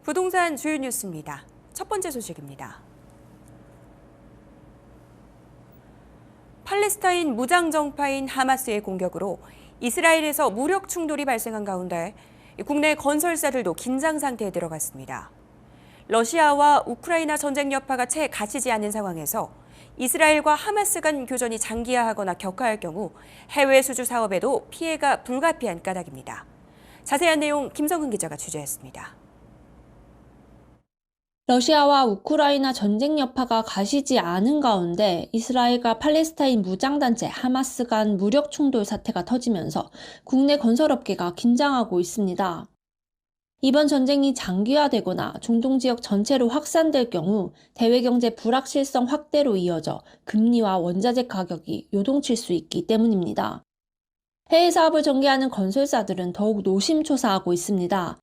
부동산 주요 뉴스입니다. 첫 번째 소식입니다. 팔레스타인 무장정파인 하마스의 공격으로 이스라엘에서 무력 충돌이 발생한 가운데 국내 건설사들도 긴장 상태에 들어갔습니다. 러시아와 우크라이나 전쟁 여파가 채 가시지 않은 상황에서 이스라엘과 하마스 간 교전이 장기화하거나 격화할 경우 해외 수주 사업에도 피해가 불가피한 까닭입니다. 자세한 내용 김성근 기자가 취재했습니다. 러시아와 우크라이나 전쟁 여파가 가시지 않은 가운데 이스라엘과 팔레스타인 무장단체 하마스 간 무력 충돌 사태가 터지면서 국내 건설업계가 긴장하고 있습니다. 이번 전쟁이 장기화되거나 중동 지역 전체로 확산될 경우 대외 경제 불확실성 확대로 이어져 금리와 원자재 가격이 요동칠 수 있기 때문입니다. 해외 사업을 전개하는 건설사들은 더욱 노심초사하고 있습니다.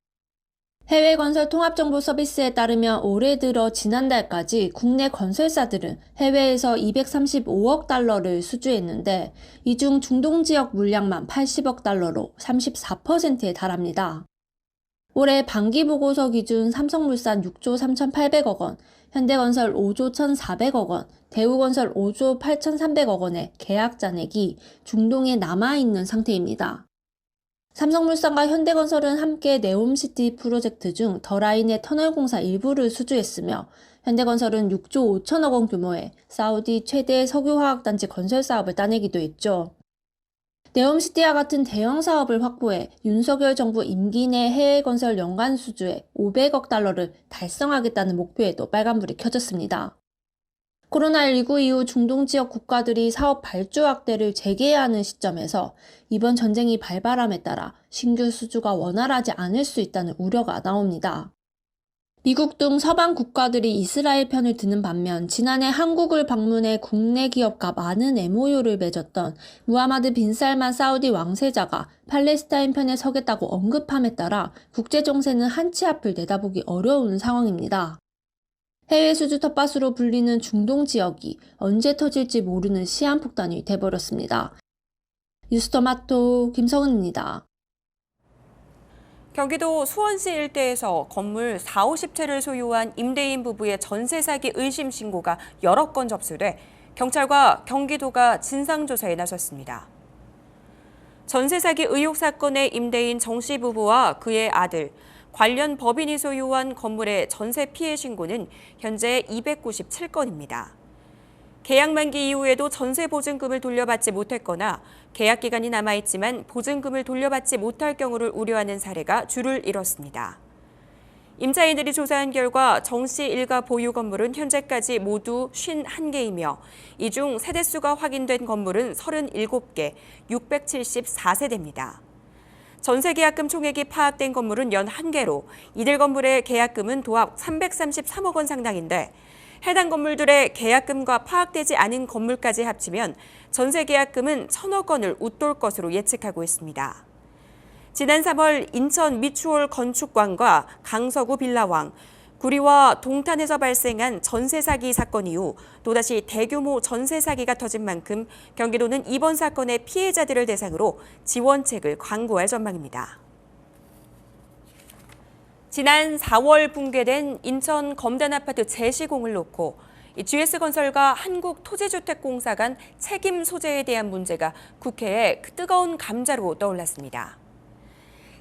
해외 건설 통합정보 서비스에 따르면 올해 들어 지난달까지 국내 건설사들은 해외에서 235억 달러를 수주했는데 이 중 중동 지역 물량만 80억 달러로 34%에 달합니다. 올해 반기보고서 기준 삼성물산 6조 3,800억 원, 현대건설 5조 1,400억 원, 대우건설 5조 8,300억 원의 계약 잔액이 중동에 남아있는 상태입니다. 삼성물산과 현대건설은 함께 네옴시티 프로젝트 중 더 라인의 터널 공사 일부를 수주했으며 현대건설은 6조 5천억 원 규모의 사우디 최대 석유화학단지 건설 사업을 따내기도 했죠. 네옴시티와 같은 대형 사업을 확보해 윤석열 정부 임기 내 해외 건설 연간 수주에 500억 달러를 달성하겠다는 목표에도 빨간불이 켜졌습니다. 코로나19 이후 중동 지역 국가들이 사업 발주 확대를 재개해야 하는 시점에서 이번 전쟁이 발발함에 따라 신규 수주가 원활하지 않을 수 있다는 우려가 나옵니다. 미국 등 서방 국가들이 이스라엘 편을 드는 반면 지난해 한국을 방문해 국내 기업과 많은 MOU를 맺었던 무하마드 빈 살만 사우디 왕세자가 팔레스타인 편에 서겠다고 언급함에 따라 국제 정세는 한치 앞을 내다보기 어려운 상황입니다. 해외 수주 텃밭으로 불리는 중동 지역이 언제 터질지 모르는 시한폭탄이 돼버렸습니다. 뉴스토마토 김성은입니다. 경기도 수원시 일대에서 건물 4, 50채를 소유한 임대인 부부의 전세 사기 의심 신고가 여러 건 접수돼 경찰과 경기도가 진상조사에 나섰습니다. 전세 사기 의혹 사건의 임대인 정 씨 부부와 그의 아들, 관련 법인이 소유한 건물의 전세 피해 신고는 현재 297건입니다. 계약 만기 이후에도 전세 보증금을 돌려받지 못했거나 계약 기간이 남아있지만 보증금을 돌려받지 못할 경우를 우려하는 사례가 줄을 이뤘습니다. 임차인들이 조사한 결과 정 씨 일가 보유 건물은 현재까지 모두 51개이며 이 중 세대수가 확인된 건물은 37개, 674세대입니다. 전세계약금 총액이 파악된 건물은 11개로 이들 건물의 계약금은 도합 333억 원 상당인데 해당 건물들의 계약금과 파악되지 않은 건물까지 합치면 전세계약금은 1,000억 원을 웃돌 것으로 예측하고 있습니다. 지난 3월 인천 미추홀 건축광과 강서구 빌라왕, 구리와 동탄에서 발생한 전세 사기 사건 이후 또다시 대규모 전세 사기가 터진 만큼 경기도는 이번 사건의 피해자들을 대상으로 지원책을 광고할 전망입니다. 지난 4월 붕괴된 인천 검단 아파트 재시공을 놓고 GS건설과 한국토지주택공사 간 책임 소재에 대한 문제가 국회에 뜨거운 감자로 떠올랐습니다.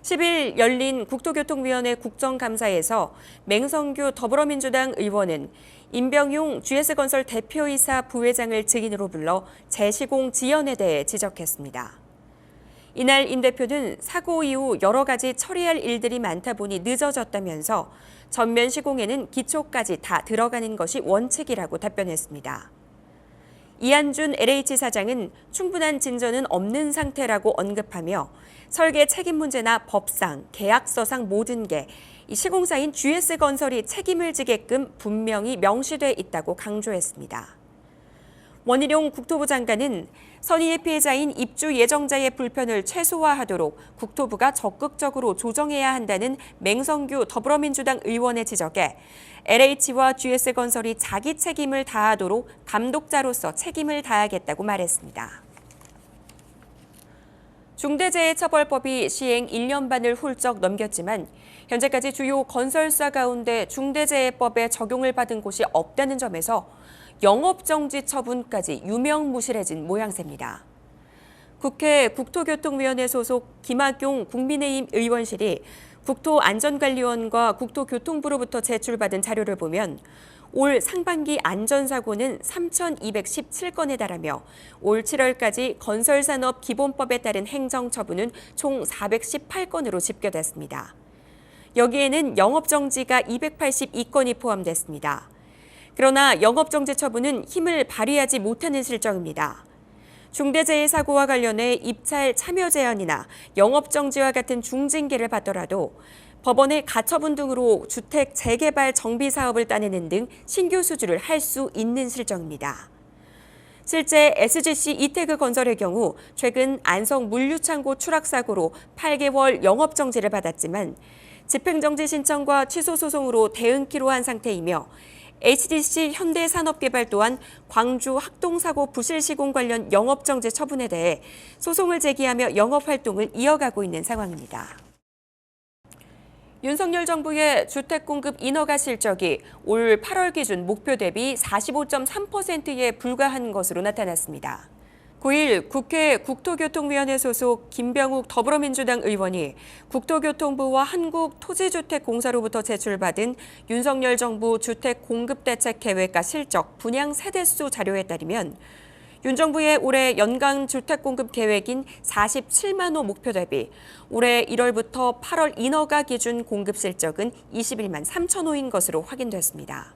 10일 열린 국토교통위원회 국정감사에서 맹성규 더불어민주당 의원은 임병용 GS건설 대표이사 부회장을 증인으로 불러 재시공 지연에 대해 지적했습니다. 이날 임 대표는 사고 이후 여러 가지 처리할 일들이 많다 보니 늦어졌다면서 전면 시공에는 기초까지 다 들어가는 것이 원칙이라고 답변했습니다. 이한준 LH 사장은 충분한 진전은 없는 상태라고 언급하며 설계 책임 문제나 법상, 계약서상 모든 게 이 시공사인 GS건설이 책임을 지게끔 분명히 명시돼 있다고 강조했습니다. 원희룡 국토부 장관은 선의의 피해자인 입주 예정자의 불편을 최소화하도록 국토부가 적극적으로 조정해야 한다는 맹성규 더불어민주당 의원의 지적에 LH와 GS건설이 자기 책임을 다하도록 감독자로서 책임을 다하겠다고 말했습니다. 중대재해처벌법이 시행 1년 반을 훌쩍 넘겼지만 현재까지 주요 건설사 가운데 중대재해법의 적용을 받은 곳이 없다는 점에서 영업정지 처분까지 유명무실해진 모양새입니다. 국회 국토교통위원회 소속 김학용 국민의힘 의원실이 국토안전관리원과 국토교통부로부터 제출받은 자료를 보면 올 상반기 안전사고는 3,217건에 달하며 올 7월까지 건설산업기본법에 따른 행정처분은 총 418건으로 집계됐습니다. 여기에는 영업정지가 282건이 포함됐습니다. 그러나 영업정지 처분은 힘을 발휘하지 못하는 실정입니다. 중대재해사고와 관련해 입찰 참여 제한이나 영업정지와 같은 중징계를 받더라도 법원의 가처분 등으로 주택 재개발 정비 사업을 따내는 등 신규 수주를 할 수 있는 실정입니다. 실제 SGC 이태그 건설의 경우 최근 안성 물류창고 추락 사고로 8개월 영업정지를 받았지만 집행정지 신청과 취소 소송으로 대응키로 한 상태이며 HDC 현대산업개발 또한 광주 학동사고 부실 시공 관련 영업정지 처분에 대해 소송을 제기하며 영업활동을 이어가고 있는 상황입니다. 윤석열 정부의 주택 공급 인허가 실적이 올 8월 기준 목표 대비 45.3%에 불과한 것으로 나타났습니다. 9일 국회 국토교통위원회 소속 김병욱 더불어민주당 의원이 국토교통부와 한국토지주택공사로부터 제출받은 윤석열 정부 주택 공급 대책 계획과 실적, 분양 세대수 자료에 따르면 윤 정부의 올해 연간 주택 공급 계획인 47만 호 목표 대비 올해 1월부터 8월 인허가 기준 공급 실적은 21만 3천 호인 것으로 확인됐습니다.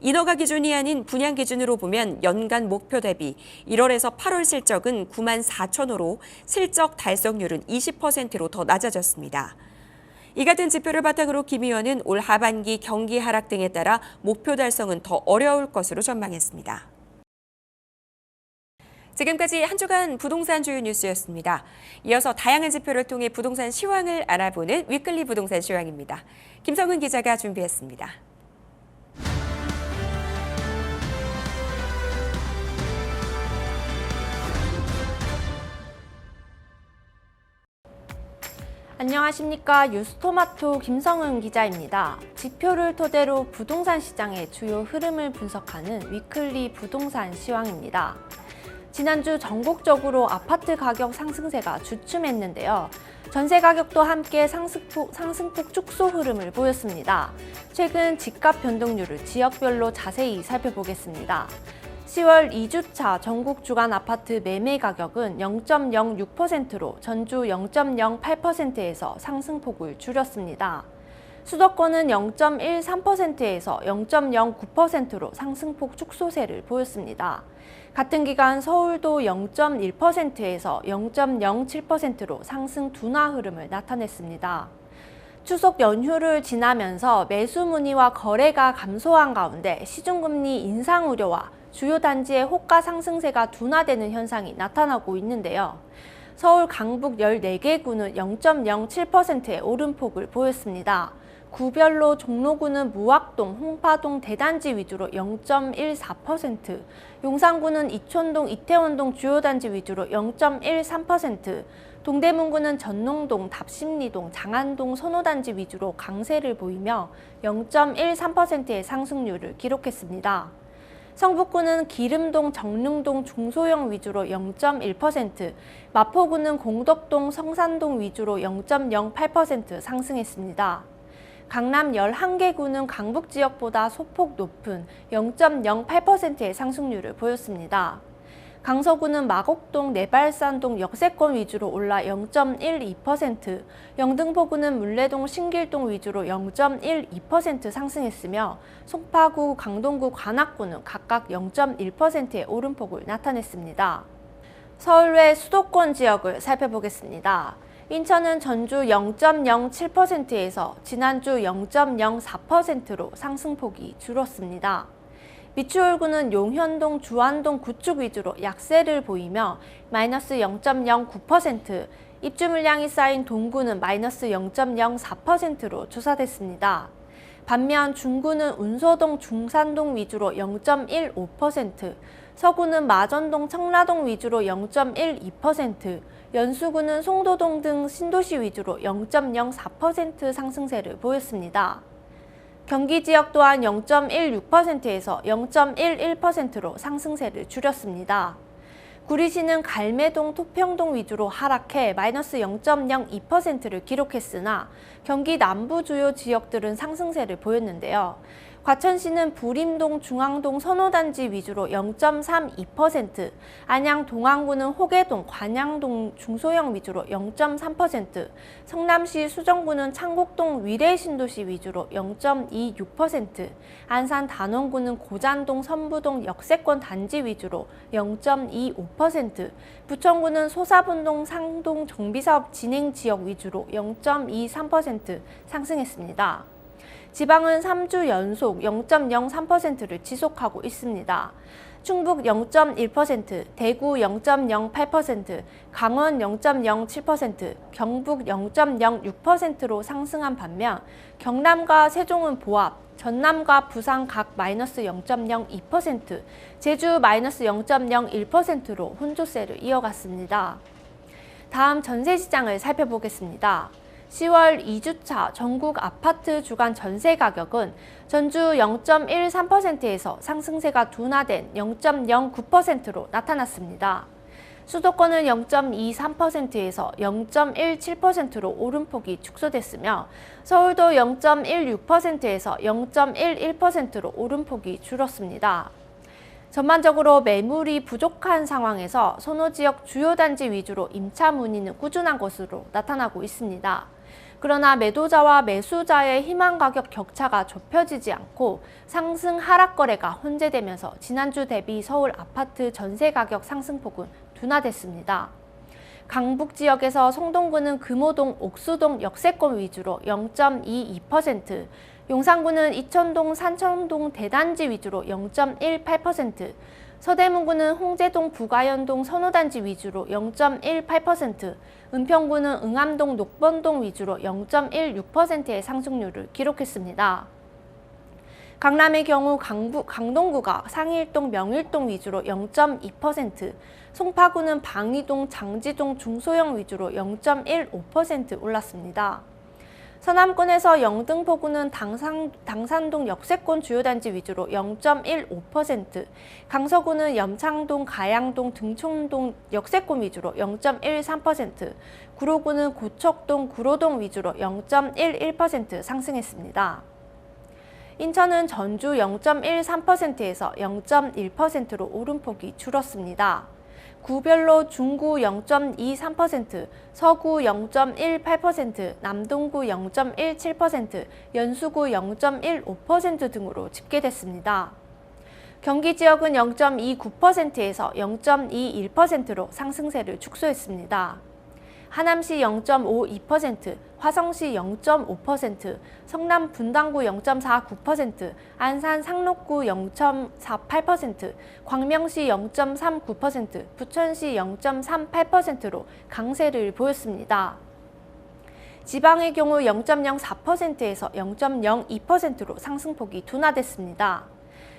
인허가 기준이 아닌 분양 기준으로 보면 연간 목표 대비 1월에서 8월 실적은 9만 4천 호로 실적 달성률은 20%로 더 낮아졌습니다. 이 같은 지표를 바탕으로 김 의원은 올 하반기 경기 하락 등에 따라 목표 달성은 더 어려울 것으로 전망했습니다. 지금까지 한 주간 부동산 주요 뉴스였습니다. 이어서 다양한 지표를 통해 부동산 시황을 알아보는 위클리 부동산 시황입니다. 김성은 기자가 준비했습니다. 안녕하십니까. 뉴스토마토 김성은 기자입니다. 지표를 토대로 부동산 시장의 주요 흐름을 분석하는 위클리 부동산 시황입니다. 지난주 전국적으로 아파트 가격 상승세가 주춤했는데요. 전세 가격도 함께 상승폭 축소 흐름을 보였습니다. 최근 집값 변동률을 지역별로 자세히 살펴보겠습니다. 10월 2주차 전국 주간 아파트 매매 가격은 0.06%로 전주 0.08%에서 상승폭을 줄였습니다. 수도권은 0.13%에서 0.09%로 상승폭 축소세를 보였습니다. 같은 기간 서울도 0.1%에서 0.07%로 상승 둔화 흐름을 나타냈습니다. 추석 연휴를 지나면서 매수 문의와 거래가 감소한 가운데 시중금리 인상 우려와 주요 단지의 호가 상승세가 둔화되는 현상이 나타나고 있는데요. 서울 강북 14개 구는 0.07%의 오름폭을 보였습니다. 구별로 종로구는 무학동, 홍파동 대단지 위주로 0.14%, 용산구는 이촌동, 이태원동 주요 단지 위주로 0.13%, 동대문구는 전농동, 답심리동, 장안동 선호단지 위주로 강세를 보이며 0.13%의 상승률을 기록했습니다. 성북구는 기름동, 정릉동, 중소형 위주로 0.1%, 마포구는 공덕동, 성산동 위주로 0.08% 상승했습니다. 강남 11개 구는 강북 지역보다 소폭 높은 0.08%의 상승률을 보였습니다. 강서구는 마곡동, 내발산동, 역세권 위주로 올라 0.12%, 영등포구는 물레동, 신길동 위주로 0.12% 상승했으며 송파구, 강동구, 관악구는 각각 0.1%의 오름폭을 나타냈습니다. 서울 외 수도권 지역을 살펴보겠습니다. 인천은 전주 0.07%에서 지난주 0.04%로 상승폭이 줄었습니다. 미추홀구는 용현동, 주안동 구축 위주로 약세를 보이며 마이너스 0.09%, 입주 물량이 쌓인 동구는 마이너스 0.04%로 조사됐습니다. 반면 중구는 운소동, 중산동 위주로 0.15%, 서구는 마전동, 청라동 위주로 0.12%, 연수구는 송도동 등 신도시 위주로 0.04% 상승세를 보였습니다. 경기 지역 또한 0.16%에서 0.11%로 상승세를 줄였습니다. 구리시는 갈매동, 토평동 위주로 하락해 마이너스 0.02%를 기록했으나 경기 남부 주요 지역들은 상승세를 보였는데요. 과천시는 부림동, 중앙동, 선호단지 위주로 0.32%, 안양 동안구는 호계동, 관양동, 중소형 위주로 0.3%, 성남시 수정구는 창곡동, 위례신도시 위주로 0.26%, 안산 단원구는 고잔동, 선부동, 역세권 단지 위주로 0.25%, 부천구는 소사분동, 상동 정비사업 진행 지역 위주로 0.23% 상승했습니다. 지방은 3주 연속 0.03%를 지속하고 있습니다. 충북 0.1%, 대구 0.08%, 강원 0.07%, 경북 0.06%로 상승한 반면 경남과 세종은 보합, 전남과 부산 각 마이너스 0.02%, 제주 마이너스 0.01%로 혼조세를 이어갔습니다. 다음 전세시장을 살펴보겠습니다. 10월 2주차 전국 아파트 주간 전세 가격은 전주 0.13%에서 상승세가 둔화된 0.09%로 나타났습니다. 수도권은 0.23%에서 0.17%로 오름폭이 축소됐으며 서울도 0.16%에서 0.11%로 오름폭이 줄었습니다. 전반적으로 매물이 부족한 상황에서 선호지역 주요 단지 위주로 임차 문의는 꾸준한 것으로 나타나고 있습니다. 그러나 매도자와 매수자의 희망 가격 격차가 좁혀지지 않고 상승 하락 거래가 혼재되면서 지난주 대비 서울 아파트 전세 가격 상승폭은 둔화됐습니다. 강북 지역에서 성동구는 금호동, 옥수동, 역세권 위주로 0.22%, 용산구는 이천동, 산청동 대단지 위주로 0.18%, 서대문구는 홍제동, 부가연동, 선호단지 위주로 0.18%, 은평구는 응암동, 녹번동 위주로 0.16%의 상승률을 기록했습니다. 강남의 경우 강동구가 상일동, 명일동 위주로 0.2%, 송파구는 방이동, 장지동, 중소형 위주로 0.15% 올랐습니다. 서남권에서 영등포구는 당산동 역세권 주요단지 위주로 0.15%, 강서구는 염창동, 가양동, 등촌동 역세권 위주로 0.13%, 구로구는 고척동, 구로동 위주로 0.11% 상승했습니다. 인천은 전주 0.13%에서 0.1%로 오름폭이 줄었습니다. 구별로 중구 0.23%, 서구 0.18%, 남동구 0.17%, 연수구 0.15% 등으로 집계됐습니다. 경기 지역은 0.29%에서 0.21%로 상승세를 축소했습니다. 하남시 0.52%, 화성시 0.5%, 성남 분당구 0.49%, 안산 상록구 0.48%, 광명시 0.39%, 부천시 0.38%로 강세를 보였습니다. 지방의 경우 0.04%에서 0.02%로 상승폭이 둔화됐습니다.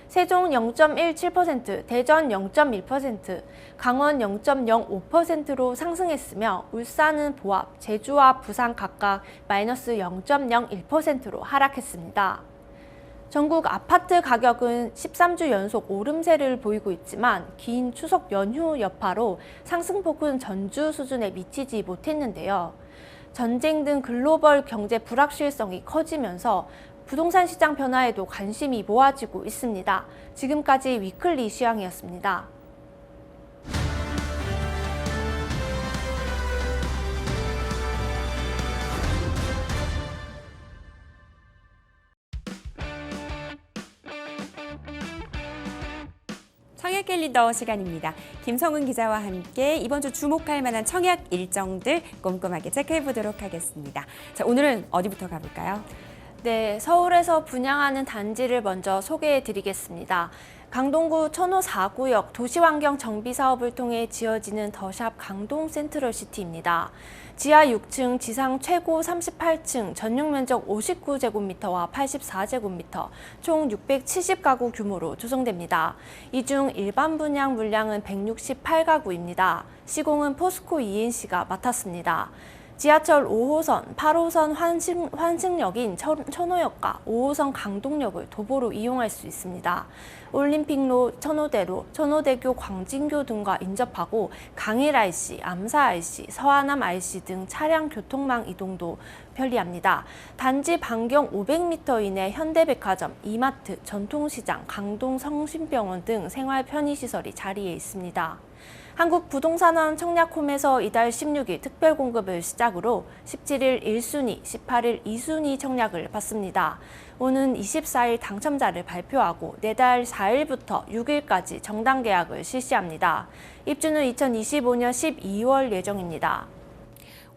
세종 0.17%, 대전 0.1%, 강원 0.05%로 상승했으며 울산은 보합, 제주와 부산 각각 마이너스 0.01%로 하락했습니다. 전국 아파트 가격은 13주 연속 오름세를 보이고 있지만 긴 추석 연휴 여파로 상승폭은 전주 수준에 미치지 못했는데요. 전쟁 등 글로벌 경제 불확실성이 커지면서 부동산 시장 변화에도 관심이 모아지고 있습니다. 지금까지 위클리 시황이었습니다. 청약 캘린더 시간입니다. 김성은 기자와 함께 이번 주 주목할 만한 청약 일정들 꼼꼼하게 체크해 보도록 하겠습니다. 자, 오늘은 어디부터 가볼까요? 네, 서울에서 분양하는 단지를 먼저 소개해 드리겠습니다. 강동구 천호 4구역 도시환경 정비 사업을 통해 지어지는 더샵 강동 센트럴시티입니다. 지하 6층, 지상 최고 38층, 전용 면적 59제곱미터와 84제곱미터, 총 670가구 규모로 조성됩니다. 이 중 일반 분양 물량은 168가구입니다. 시공은 포스코 ENC가 맡았습니다. 지하철 5호선, 8호선 환승역인 천호역과 5호선 강동역을 도보로 이용할 수 있습니다. 올림픽로, 천호대로, 천호대교, 광진교 등과 인접하고 강일 IC, 암사 IC, 서하남 IC 등 차량 교통망 이동도 편리합니다. 단지 반경 500m 이내 현대백화점, 이마트, 전통시장, 강동 성심병원 등 생활 편의시설이 자리해 있습니다. 한국부동산원 청약홈에서 이달 16일 특별공급을 시작으로 17일 1순위, 18일 2순위 청약을 받습니다. 오는 24일 당첨자를 발표하고 내달 4일부터 6일까지 정당 계약을 실시합니다. 입주는 2025년 12월 예정입니다.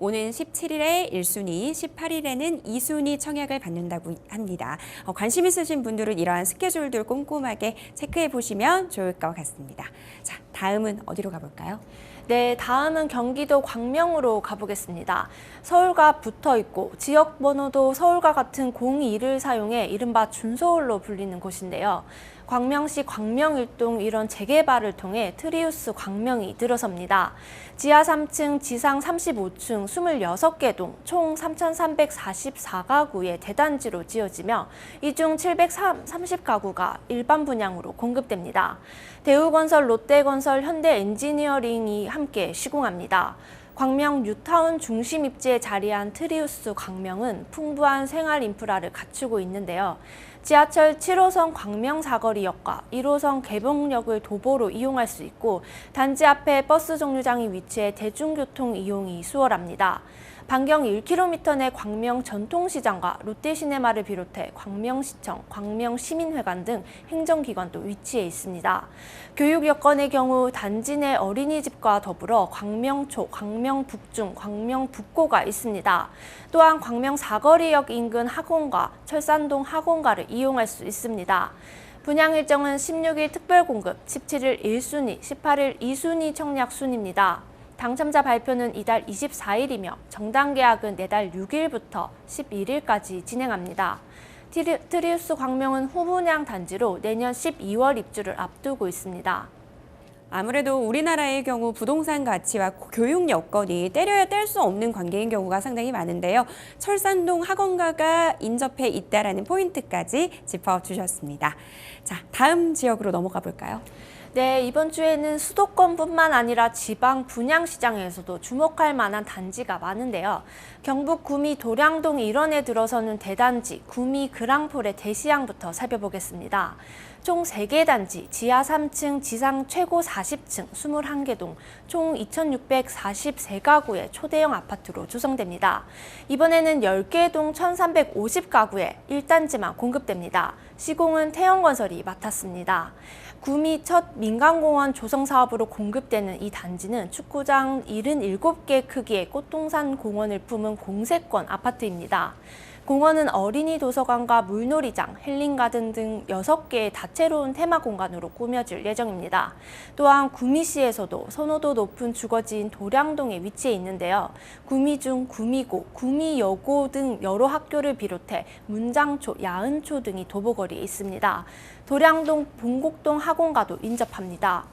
오는 17일에 1순위, 18일에는 2순위 청약을 받는다고 합니다. 관심 있으신 분들은 이러한 스케줄들 꼼꼼하게 체크해 보시면 좋을 것 같습니다. 자, 다음은 어디로 가볼까요? 네, 다음은 경기도 광명으로 가보겠습니다. 서울과 붙어 있고 지역 번호도 서울과 같은 02를 사용해 이른바 준서울로 불리는 곳인데요. 광명시 광명일동 이런 재개발을 통해 트리우스 광명이 들어섭니다. 지하 3층, 지상 35층 26개 동, 총 3,344가구의 대단지로 지어지며 이 중 730가구가 일반 분양으로 공급됩니다. 대우건설, 롯데건설, 현대엔지니어링이 함께 시공합니다. 광명 뉴타운 중심 입지에 자리한 트리우스 광명은 풍부한 생활 인프라를 갖추고 있는데요. 지하철 7호선 광명 사거리역과 1호선 개봉역을 도보로 이용할 수 있고 단지 앞에 버스 정류장이 위치해 대중교통 이용이 수월합니다. 반경 1km 내 광명 전통시장과 롯데시네마를 비롯해 광명시청, 광명시민회관 등 행정기관도 위치해 있습니다. 교육 여건의 경우 단지 내 어린이집과 더불어 광명초, 광명북중, 광명북고가 있습니다. 또한 광명 사거리역 인근 학원과 철산동 학원가를 이용할 수 있습니다. 분양 일정은 16일 특별공급, 17일 1순위, 18일 2순위 청약 순입니다. 당첨자 발표는 이달 24일이며 정당 계약은 내달 6일부터 11일까지 진행합니다. 트리우스 광명은 후분양 단지로 내년 12월 입주를 앞두고 있습니다. 아무래도 우리나라의 경우 부동산 가치와 교육 여건이 때려야 뗄 수 없는 관계인 경우가 상당히 많은데요. 철산동 학원가가 인접해 있다라는 포인트까지 짚어주셨습니다. 자, 다음 지역으로 넘어가 볼까요? 네, 이번 주에는 수도권뿐만 아니라 지방 분양시장에서도 주목할 만한 단지가 많은데요. 경북 구미 도량동 일원에 들어서는 대단지 구미 그랑폴의 대시양부터 살펴보겠습니다. 총 3개 단지, 지하 3층, 지상 최고 40층, 21개 동, 총 2,643가구의 초대형 아파트로 조성됩니다. 이번에는 10개 동 1,350가구의 1단지만 공급됩니다. 시공은 태영건설이 맡았습니다. 구미 첫 민간공원 조성 사업으로 공급되는 이 단지는 축구장 77개 크기의 꽃동산 공원을 품은 공세권 아파트입니다. 공원은 어린이 도서관과 물놀이장, 힐링가든 등 6개의 다채로운 테마 공간으로 꾸며질 예정입니다. 또한 구미시에서도 선호도 높은 주거지인 도량동에 위치해 있는데요. 구미중, 구미고, 구미여고 등 여러 학교를 비롯해 문장초, 야은초 등이 도보거리에 있습니다. 도량동, 봉곡동 학원가도 인접합니다.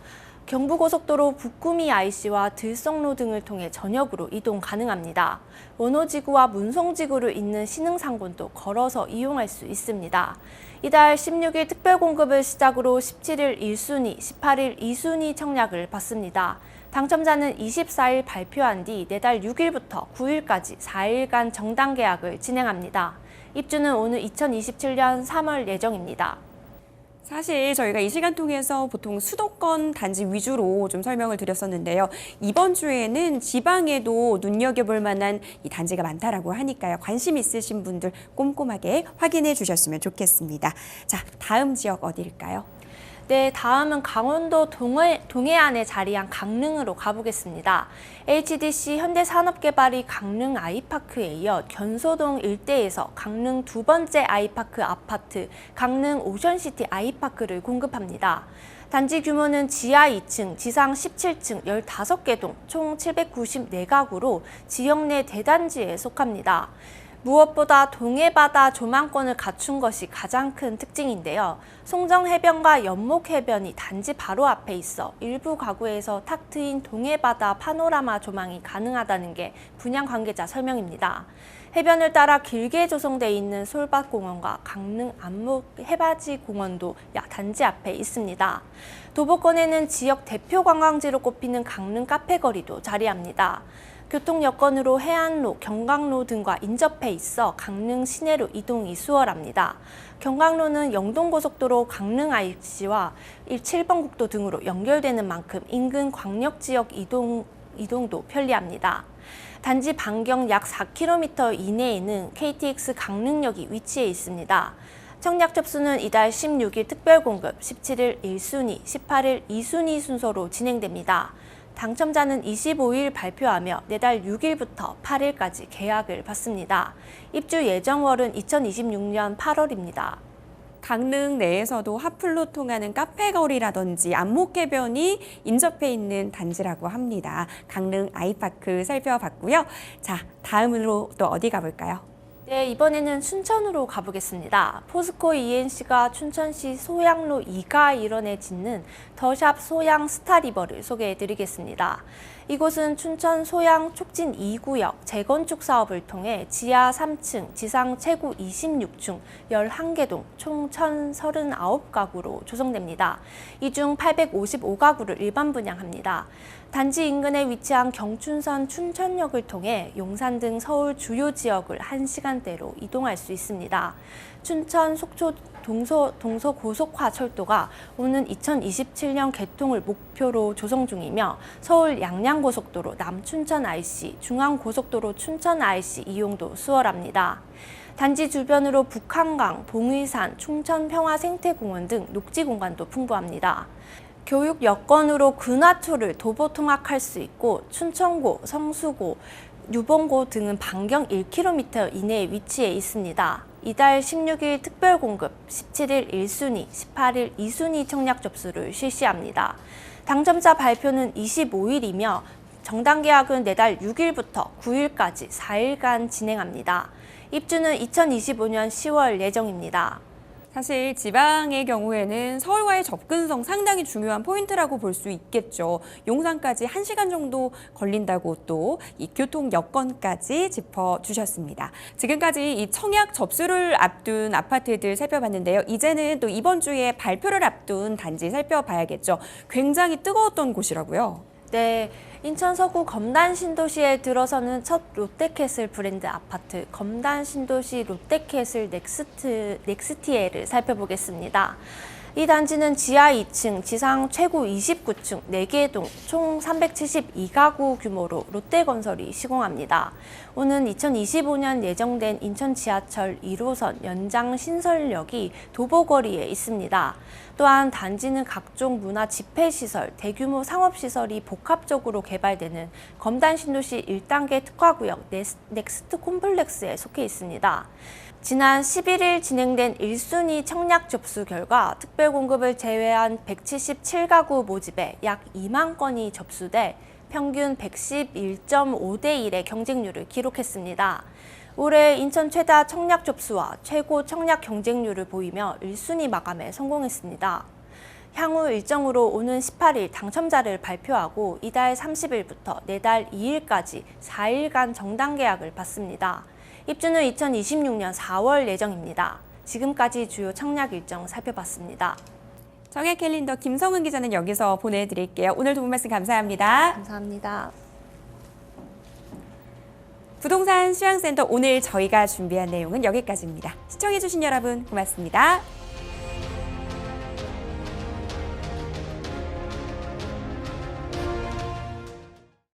경부고속도로 북구미 IC와 들성로 등을 통해 전역으로 이동 가능합니다. 원호지구와 문송지구를 잇는 신흥상권도 걸어서 이용할 수 있습니다. 이달 16일 특별공급을 시작으로 17일 1순위, 18일 2순위 청약을 받습니다. 당첨자는 24일 발표한 뒤 내달 6일부터 9일까지 4일간 정당 계약을 진행합니다. 입주는 오는 2027년 3월 예정입니다. 사실 저희가 이 시간 통해서 보통 수도권 단지 위주로 좀 설명을 드렸었는데요. 이번 주에는 지방에도 눈여겨볼 만한 이 단지가 많다라고 하니까요. 관심 있으신 분들 꼼꼼하게 확인해 주셨으면 좋겠습니다. 자, 다음 지역 어디일까요? 네, 다음은 강원도 동해안에 자리한 강릉으로 가보겠습니다. HDC 현대산업개발이 강릉 아이파크에 이어 견소동 일대에서 강릉 두 번째 아이파크 아파트 강릉 오션시티 아이파크를 공급합니다. 단지 규모는 지하 2층, 지상 17층 15개 동, 총 794가구로 지역 내 대단지에 속합니다. 무엇보다 동해바다 조망권을 갖춘 것이 가장 큰 특징인데요. 송정해변과 연목해변이 단지 바로 앞에 있어 일부 가구에서 탁 트인 동해바다 파노라마 조망이 가능하다는 게 분양 관계자 설명입니다. 해변을 따라 길게 조성돼 있는 솔밭공원과 강릉 안목 해바지 공원도 단지 앞에 있습니다. 도보권에는 지역 대표 관광지로 꼽히는 강릉 카페거리도 자리합니다. 교통 여건으로 해안로, 경강로 등과 인접해 있어 강릉 시내로 이동이 수월합니다. 경강로는 영동고속도로 강릉 IC와 7번 국도 등으로 연결되는 만큼 인근 광역지역 이동도 편리합니다. 단지 반경 약 4km 이내에는 KTX 강릉역이 위치해 있습니다. 청약 접수는 이달 16일 특별공급, 17일 1순위, 18일 2순위 순서로 진행됩니다. 당첨자는 25일 발표하며 내달 6일부터 8일까지 계약을 받습니다. 입주 예정월은 2026년 8월입니다. 강릉 내에서도 하플로 통하는 카페거리라든지 안목해변이 인접해 있는 단지라고 합니다. 강릉 아이파크 살펴봤고요. 자, 다음으로 또 어디 가볼까요? 네, 이번에는 춘천으로 가보겠습니다. 포스코 ENC가 춘천시 소양로 2가 일원에 짓는 더샵 소양 스타리버를 소개해드리겠습니다. 이곳은 춘천 소양 촉진 2구역 재건축 사업을 통해 지하 3층, 지상 최고 26층, 11개 동, 총 1,039가구로 조성됩니다. 이 중 855가구를 일반 분양합니다. 단지 인근에 위치한 경춘선 춘천역을 통해 용산 등 서울 주요 지역을 1시간대로 이동할 수 있습니다. 춘천 속초 동서 고속화 철도가 오는 2027년 개통을 목표로 조성 중이며 서울 양양고속도로 남춘천 IC, 중앙고속도로 춘천 IC 이용도 수월합니다. 단지 주변으로 북한강, 봉의산, 충천평화생태공원 등 녹지 공간도 풍부합니다. 교육 여건으로 근하초를 도보 통학할 수 있고 춘천고, 성수고, 유봉고 등은 반경 1km 이내에 위치해 있습니다. 이달 16일 특별공급, 17일 1순위, 18일 2순위 청약 접수를 실시합니다. 당첨자 발표는 25일이며 정당 계약은 내달 6일부터 9일까지 4일간 진행합니다. 입주는 2025년 10월 예정입니다. 사실 지방의 경우에는 서울과의 접근성 상당히 중요한 포인트라고 볼 수 있겠죠. 용산까지 1시간 정도 걸린다고 또 이 교통 여건까지 짚어주셨습니다. 지금까지 이 청약 접수를 앞둔 아파트들 살펴봤는데요. 이제는 또 이번 주에 발표를 앞둔 단지 살펴봐야겠죠. 굉장히 뜨거웠던 곳이라고요. 네, 인천 서구 검단 신도시에 들어서는 첫 롯데캐슬 브랜드 아파트 검단 신도시 롯데캐슬 넥스티에를 살펴보겠습니다. 이 단지는 지하 2층, 지상 최고 29층, 4개 동, 총 372가구 규모로 롯데건설이 시공합니다. 오는 2025년 예정된 인천 지하철 1호선 연장 신설역이 도보거리에 있습니다. 또한 단지는 각종 문화 집회시설, 대규모 상업시설이 복합적으로 개발되는 검단 신도시 1단계 특화구역 넥스트 콤플렉스에 속해 있습니다. 지난 11일 진행된 1순위 청약 접수 결과 특별공급을 제외한 177가구 모집에 약 2만 건이 접수돼 평균 111.5대 1의 경쟁률을 기록했습니다. 올해 인천 최다 청약 접수와 최고 청약 경쟁률을 보이며 1순위 마감에 성공했습니다. 향후 일정으로 오는 18일 당첨자를 발표하고 이달 30일부터 내달 2일까지 4일간 정당 계약을 받습니다. 입주는 2026년 4월 예정입니다. 지금까지 주요 청약 일정 살펴봤습니다. 청약 캘린더 김성은 기자는 여기서 보내드릴게요. 오늘 도움 말씀 감사합니다. 감사합니다. 부동산 수양센터 오늘 저희가 준비한 내용은 여기까지입니다. 시청해주신 여러분 고맙습니다.